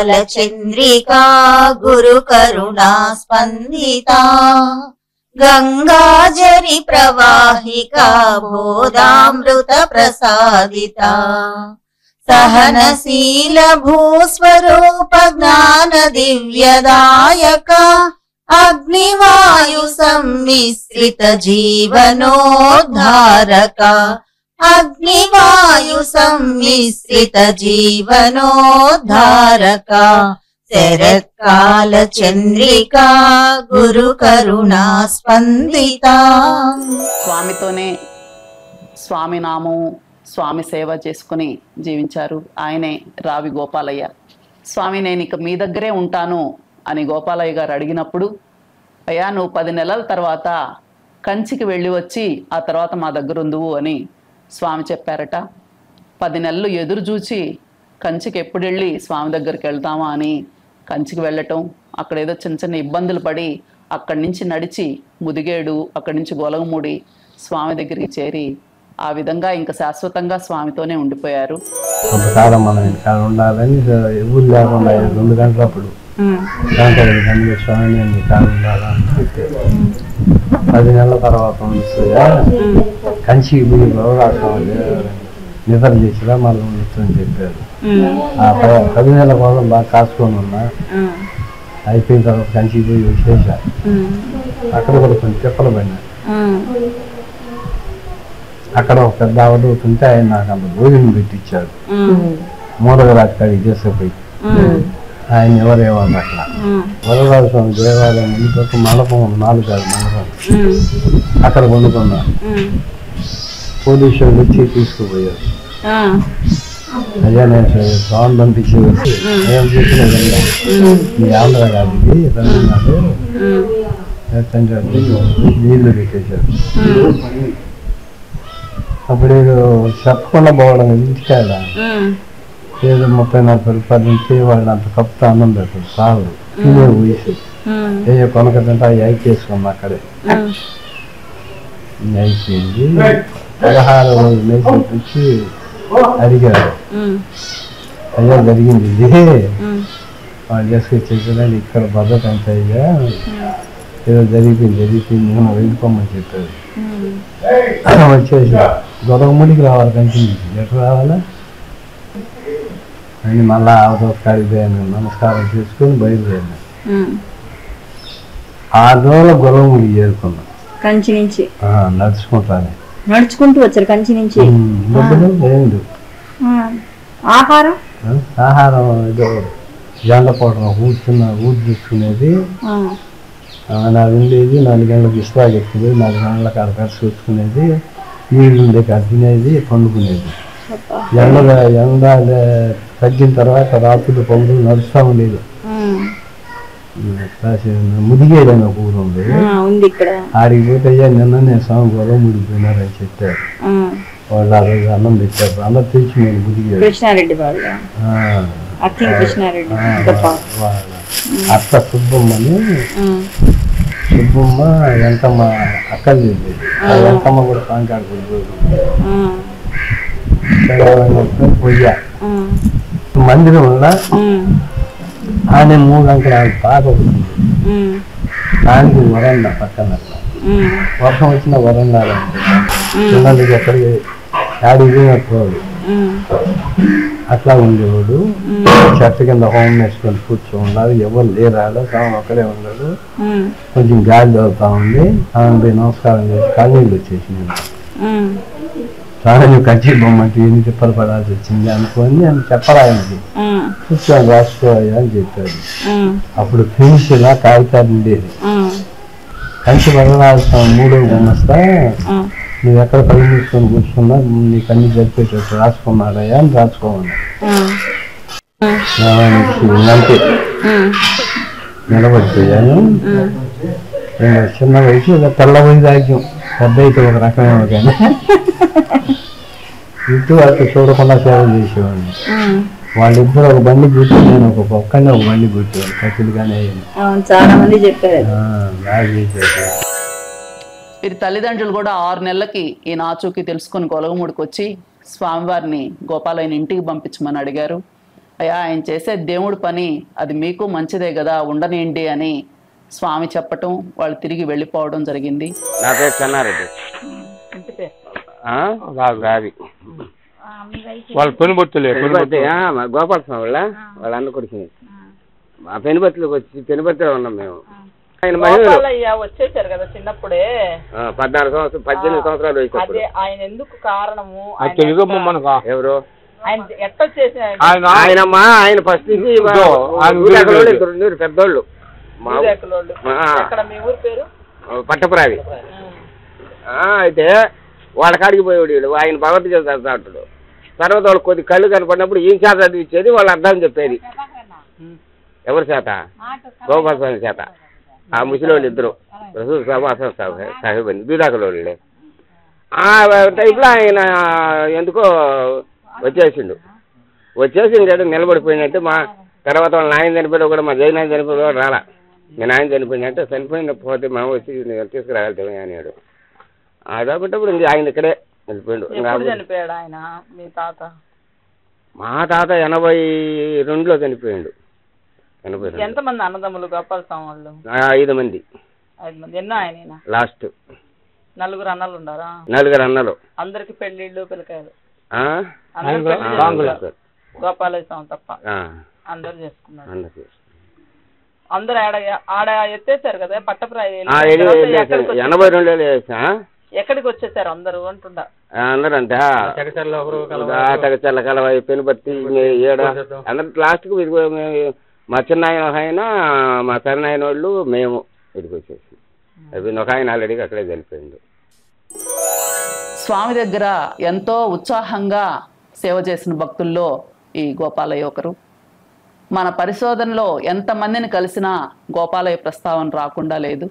కాలచంద్రికా గురు కరుణా స్పందితా గంగాజరి ప్రవాహికా బోధామృత ప్రసాదితా సహనశీల భూస్వరూప జ్ఞాన దివ్యదాయక అగ్నివాయు సమ్మిశ్రిత జీవనోద్ధారక అగ్నివాయు సమ్మిశ్రిత జీవనోద్ధారక శరత్కాల చంద్రికా గురు కరుణా స్పందితా. స్వామితోనే స్వామి నామం స్వామి సేవ చేసుకుని జీవించారు. ఆయనే రావి గోపాలయ్య. స్వామి నేను ఇక మీ దగ్గరే ఉంటాను అని గోపాలయ్య గారు అడిగినప్పుడు, అయ్యా నువ్వు 10 నెలల తర్వాత కంచికి వెళ్ళి వచ్చి ఆ తర్వాత మా దగ్గర ఉందువు అని స్వామి చెప్పారట. 10 నెలలు ఎదురు చూచి కంచికి ఎప్పుడు వెళ్ళి స్వామి దగ్గరికి వెళ్తామా అని కంచికి వెళ్ళటం, అక్కడ ఏదో చిన్న చిన్న ఇబ్బందులు పడి అక్కడి నుంచి నడిచి ముదిగేడు, అక్కడి నుంచి గొలగమూడి స్వామి దగ్గరికి చేరి ఆ విధంగా ఇంకా శాశ్వతంగా స్వామితోనే ఉండిపోయారు. కొంతకాలం మనం ఇంకా ఉండాలని ఎవరు లేకుండా 2 గంటలప్పుడు స్వామి కాలం ఉండాలని 10 నెలల తర్వాత కంచి నిద్ర చేసిరా మళ్ళీ ఉండొచ్చని చెప్పారు. ఆ 10 నెలల కోసం బాగా కాసుకొని ఉన్నా. అయిపోయిన తర్వాత కంచికి పోయి వచ్చేసా. అక్కడ కూడా కొంచెం తిప్పలు పడినా. అక్కడ ఒక పెద్ద అవడుతుంటే ఆయన నాకు అంత భోజనం పెట్టించాడు. మూడగరాజు కాడికి తీసుకుపోయి ఆయన ఎవరేమన్నా అక్కడ వరదరాజు స్వామి దేవాలయం ఇంకొక మండపం 4 కాదు మండపం అక్కడ కొనుక్కున్నా. పోలీసులు వచ్చి తీసుకుపోయారు. అయ్యా నేను స్వామి పంపించి వచ్చి నేను చూసిన ఈ ఆంధ్ర కాదు ఇది తమిళనాడు నీళ్లు పెట్టేశారు. అప్పుడు చెప్పకుండా పోవడం ఇంటికాడ ఏదో 30-40 రూపాయలు ఉంటే వాళ్ళు అంత కప్పుతో అన్నం పెట్టారు. చాలు తినే వయసు ఏ కొనకదంటే అవి అయిపోసుకున్నా అక్కడే. అయిపోయింది. 16వ రోజు మేసేపు వచ్చి అడిగారు, అయ్యా జరిగింది ఇది వాళ్ళు చేసుకొచ్చేదని ఇక్కడ భద్రత ఎంత అయ్యా ఏదో జరిగిపోయింది నేను వెళ్ళిపోమని చెప్పారు. వచ్చేసి గొడవముడికి రావాలి కంచి నుంచి. ఎక్కడ రావాలా అని మళ్ళా అవతల కాడికి పోయాను. నమస్కారం చేసుకొని బయలుదేరాను. 6 రోజుల గొడవముడి చేరుకున్నాను కంచి నుంచి. నడుచుకుంటూ వచ్చారు కంచి నుంచి. లేదు ఆహారం ఏదో జెండ పోవడం కూర్చున్న ఊరు తీసుకునేది. నాకు ఉండేది 4 గంటలకు ఇస్లాగా ఎక్కింది. 4 గంటలకు ఆడ కలిసి వచ్చుకునేది. నీళ్ళు ఉండే కాడ తినేది, పండుకునేది. ఎండ తగ్గిన తర్వాత రాత్రులు పొగలు నడుస్తూ ఉండేది. ముదిగేదని ఒక ఊరు ఉంది. ఆడికి పోతే అయ్యా నిన్న నేను స్వామి గొడవ ముడిపోయినారని చెప్పారు. వాళ్ళు ఆ రోజు అన్నం పెట్టారు. అన్నం తెచ్చి నేను ముదిగేది. అత్త సుబ్బమ్మని సుబ్బమ్మ వెంకమ్మ అక్కలు చెప్పేది. ఆ వెంకమ్మ కూడా సాంకాడు పొయ్య మందిరం వల్ల ఆయన 3 అంకణాలు పాత ఒకటి. దానికి వరండా పక్కన వర్షం వచ్చిన వరండాలు చిన్నది ఎక్కడికి ఆడికి పోయేవాడు. అట్లా ఉండేవాడు. చెట్టు కింద హోమ్ వేసుకొని కూర్చో ఉండాలి. ఎవరు లేరాడు. స్వామి ఒక్కడే ఉన్నాడు. కొంచెం గాలి తగ్గుతా ఉంది. ఆమె నమస్కారం చేసి కాళ్ళీళ్ళు వచ్చేసి నేను స్వామి నువ్వు కంచి బొమ్మంటే ఎన్ని తిప్పలు పడాల్సి వచ్చింది అనుకోని నేను చెప్పరాయనికి కూర్చొని రాసుకోయా అని చెప్పాడు. అప్పుడు పెన్సిల్ కాగితాలు ఉండేది. కంచి వరరాజస్వామి 3వ గుమ్మస్తా నువ్వు ఎక్కడ పని తీసుకొని కూర్చున్నా నీకు అన్ని జరిపేటట్టు రాసుకున్నారయ్యా అని రాసుకోమన్నా. అంతే నిలబడిపోయాను. చిన్న వయసు తెల్ల వైరాగ్యం, పెద్ద అయితే ఒక రకమేమో కానీ ఇటు అటు చూడకుండా సేవ చేసేవాడిని. వాళ్ళిద్దరు ఒక బండి కూర్చో, నేను ఒక పక్కనే ఒక బండి కూర్చోవాలి. కత్తులుగానే చాలా మంది చెప్పారు. వీరి తల్లిదండ్రులు కూడా 6 నెలలకి ఈ నాచూకి తెలుసుకుని గొలగముడికి వచ్చి స్వామివారిని గోపాలయ్యని ఇంటికి పంపించమని అడిగారు. అయ్యా ఆయన చేసే దేవుడి పని అది మీకు మంచిదే కదా, ఉండనియండి అని స్వామి చెప్పటం, వాళ్ళు తిరిగి వెళ్ళిపోవడం జరిగింది. నా పేరు చెన్నారెడ్డి. రావి వాళ్ళ పెనుబొత్తులే గోపాల స్వామి వాళ్ళ అన్న కొడుకు. మా పెనుబొత్తులకు వచ్చి పెనుబొత్తులో ఉన్నాం మేము. ఆయన వచ్చేసారు కదా చిన్నప్పుడే, 14 సంవత్సరాలు 18 సంవత్సరాలు వచ్చి. ఆయన ఎందుకు కారణము తెలుగమ్మ మనకు ఎవరు ఆయన ఎట్లా చేసిన ఆయనమ్మా, ఆయన ఫస్ట్ పెద్దోళ్ళు మీ ఊరి పేరు పట్టపురావి. అయితే వాళ్ళ కాడికి పోయేవాడు ఆయన భగవద్గీత చదువుతాడు. తర్వాత వాళ్ళు కొద్ది కళ్ళు కనపడినప్పుడు ఈయన చేత చదివించేది, వాళ్ళు అర్థం చెప్పేది. ఎవరి చేత? గోపాల స్వామి చేత. ఆ ముసలివాళ్ళు ఇద్దరు సాహెబ్ అని బీదాకలోళ్ళే. ఆ టైప్లో ఆయన ఎందుకో వచ్చేసి ఇంకా నిలబడిపోయినట్టు. మా తర్వాత వాళ్ళ నాయన చనిపోయినా కూడా, మా జైనాయన చనిపోయిన కూడా రాలా. మీ నాయన చనిపోయినట్టు, చనిపోయిన పోతే మేము వచ్చి తీసుకురాగలుగుతామే అన్నాడు. అదొకటప్పుడు ఇంక ఆయన ఇక్కడే వెళ్ళిపోయాడు. మా తాత 82లో చనిపోయాడు. 82. ఎంతమంది అన్నదమ్ములు గోపాల స్వామి వాళ్ళు? 5 మంది. 5 మంది. ఎన్నో ఆయన లాస్ట్ 4 అన్నలు ఉన్నారా? 4 అన్నలు. అందరికి పెళ్లిళ్ళు పిల్లకాయలు గోపాలయ్య స్వామి తప్ప అందరు చేసుకున్నారు. అందరు ఆడ ఎత్తేసారు కదా పట్టప్రాయ. 82లో ఎక్కడికి వచ్చేసారు అందరూ అంటుండ? అందరూ అంటే తగచర్ల కలవ పెనుబత్తి అందరు లాస్ట్కు మా చిన్న ఆయన మా పెరనాయన వాళ్ళు మేము ఇదికి వచ్చేసి. ఒక ఆయన ఆల్రెడీ అక్కడే చనిపోయింది. స్వామి దగ్గర ఎంతో ఉత్సాహంగా సేవ చేసిన భక్తుల్లో ఈ గోపాలయ్య ఒకరు. మన పరిశోధనలో ఎంతమందిని కలిసినా గోపాలయ్య ప్రస్తావన రాకుండా లేదు.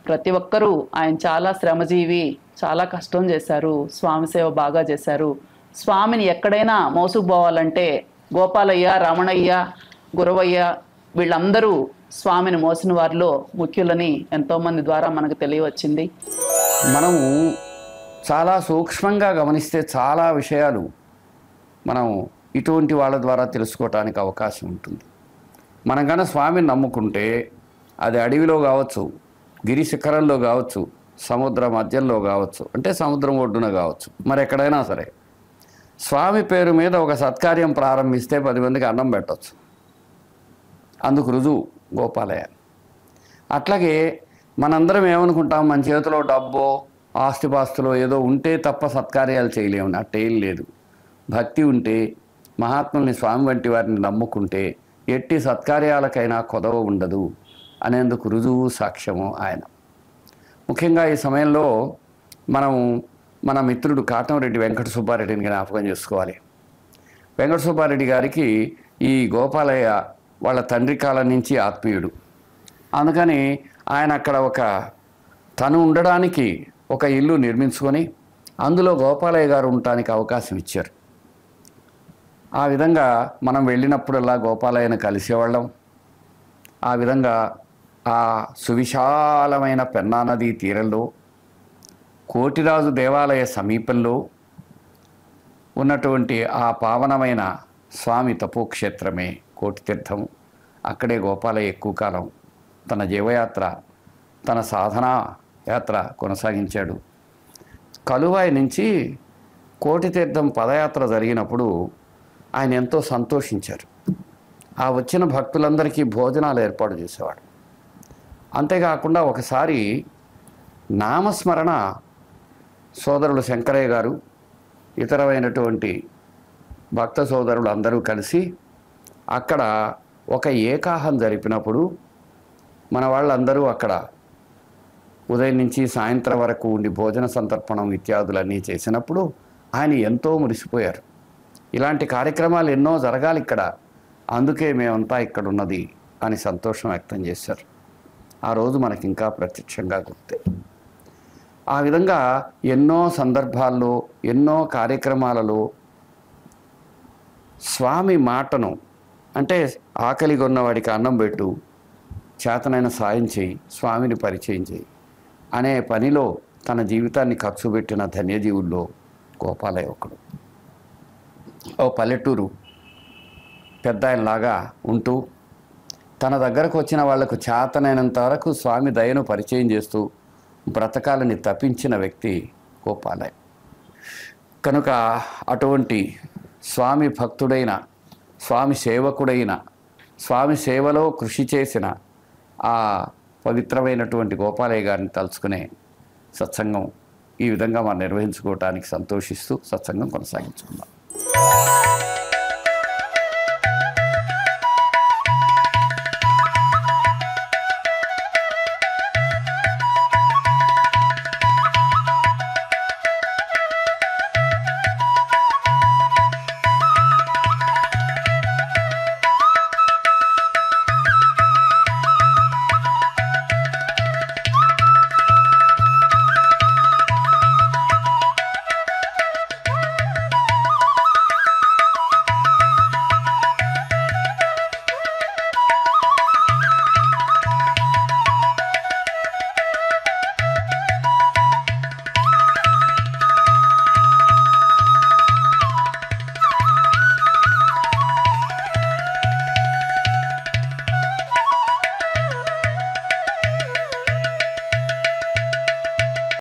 ప్రతి ఒక్కరూ ఆయన చాలా శ్రమజీవి, చాలా కష్టం చేశారు, స్వామి సేవ బాగా చేశారు. స్వామిని ఎక్కడైనా మోసుకుపోవాలంటే గోపాలయ్య, రమణయ్య, గురవయ్య వీళ్ళందరూ స్వామిని మోసిన వారిలో ముఖ్యులని ఎంతోమంది ద్వారా మనకు తెలియవచ్చింది. మనము చాలా సూక్ష్మంగా గమనిస్తే చాలా విషయాలు మనం ఇటువంటి వాళ్ళ ద్వారా తెలుసుకోవటానికి అవకాశం ఉంటుంది. మనం కన్నా స్వామిని నమ్ముకుంటే అది అడవిలో కావచ్చు, గిరి శిఖరంలో కావచ్చు, సముద్ర మధ్యంలో కావచ్చు, అంటే సముద్రం ఒడ్డున కావచ్చు, మరి ఎక్కడైనా సరే స్వామి పేరు మీద ఒక సత్కార్యం ప్రారంభిస్తే 10 మందికి అన్నం పెట్టవచ్చు. అందుకు రుజువు గోపాలయ్య. అట్లాగే మనందరం ఏమనుకుంటాం, మన చేతిలో డబ్బో ఆస్తిపాస్తులో ఏదో ఉంటే తప్ప సత్కార్యాలు చేయలేము. అట్టేం లేదు. భక్తి ఉంటే, మహాత్ముల్ని స్వామి వంటి వారిని నమ్ముకుంటే ఎట్టి సత్కార్యాలకైనా కొదవ ఉండదు అనేందుకు రుజువు సాక్ష్యము ఆయన. ముఖ్యంగా ఈ సమయంలో మనం మన మిత్రుడు కాటంరెడ్డి వెంకట సుబ్బారెడ్డిని జ్ఞాపకం చేసుకోవాలి. వెంకట సుబ్బారెడ్డి గారికి ఈ గోపాలయ్య వాళ్ళ తండ్రి కాలం నుంచి ఆత్మీయుడు. అందుకని ఆయన అక్కడ తను ఉండడానికి ఒక ఇల్లు నిర్మించుకొని అందులో గోపాలయ్య గారు ఉండటానికి అవకాశం ఇచ్చారు. ఆ విధంగా మనం వెళ్ళినప్పుడల్లా గోపాలయ్యను కలిసేవాళ్ళం. ఆ విధంగా ఆ సువిశాలమైన పెన్నా నదీ తీరంలో కోటిరాజు దేవాలయ సమీపంలో ఉన్నటువంటి ఆ పావనమైన స్వామి తపోక్షేత్రమే కోటితీర్థం. అక్కడే గోపాలయ్య ఎక్కువ కాలం తన జీవయాత్ర, తన సాధనా యాత్ర కొనసాగించాడు. కలువాయి నుంచి కోటితీర్థం పదయాత్ర జరిగినప్పుడు ఆయన ఎంతో సంతోషించారు. ఆ వచ్చిన భక్తులందరికీ భోజనాలు ఏర్పాటు చేసేవాడు. అంతేకాకుండా ఒకసారి నామస్మరణ సోదరులు శంకరయ్య గారు, ఇతరమైనటువంటి భక్త సోదరులు అందరూ కలిసి అక్కడ ఒక ఏకాహం జరిపినప్పుడు మన వాళ్ళందరూ అక్కడ ఉదయం నుంచి సాయంత్రం వరకు ఉండి భోజన సంతర్పణం ఇత్యాదులన్నీ చేసినప్పుడు ఆయన ఎంతో మురిసిపోయారు. ఇలాంటి కార్యక్రమాలు ఎన్నో జరగాలి ఇక్కడ, అందుకే మేమంతా ఇక్కడ ఉన్నది అని సంతోషం వ్యక్తం చేశారు. ఆ రోజు మనకి ఇంకా ప్రత్యక్షంగా గుర్తే. ఆ విధంగా ఎన్నో సందర్భాల్లో, ఎన్నో కార్యక్రమాలలో స్వామి మాటను, అంటే ఆకలిగా ఉన్నవాడికి అన్నం పెట్టు, చేతనైన సాయం చేయి, స్వామిని పరిచయం చేయి అనే పనిలో తన జీవితాన్ని ఖర్చు పెట్టిన ధన్యజీవుల్లో గోపాలయ్య ఒకడు. ఓ పల్లెటూరు పెద్ద ఆయనలాగా ఉంటూ తన దగ్గరకు వచ్చిన వాళ్లకు చేతనైనంత వరకు స్వామి దయను పరిచయం చేస్తూ బ్రతకాలని తప్పించిన వ్యక్తి గోపాలయ్య. కనుక అటువంటి స్వామి భక్తుడైన, స్వామి సేవకుడైన, స్వామి సేవలో కృషి చేసిన ఆ పవిత్రమైనటువంటి గోపాలయ్య గారిని తలుచుకునే సత్సంగం ఈ విధంగా మనం నిర్వహించుకోవటానికి సంతోషిస్తూ సత్సంగం కొనసాగించుకుందాం.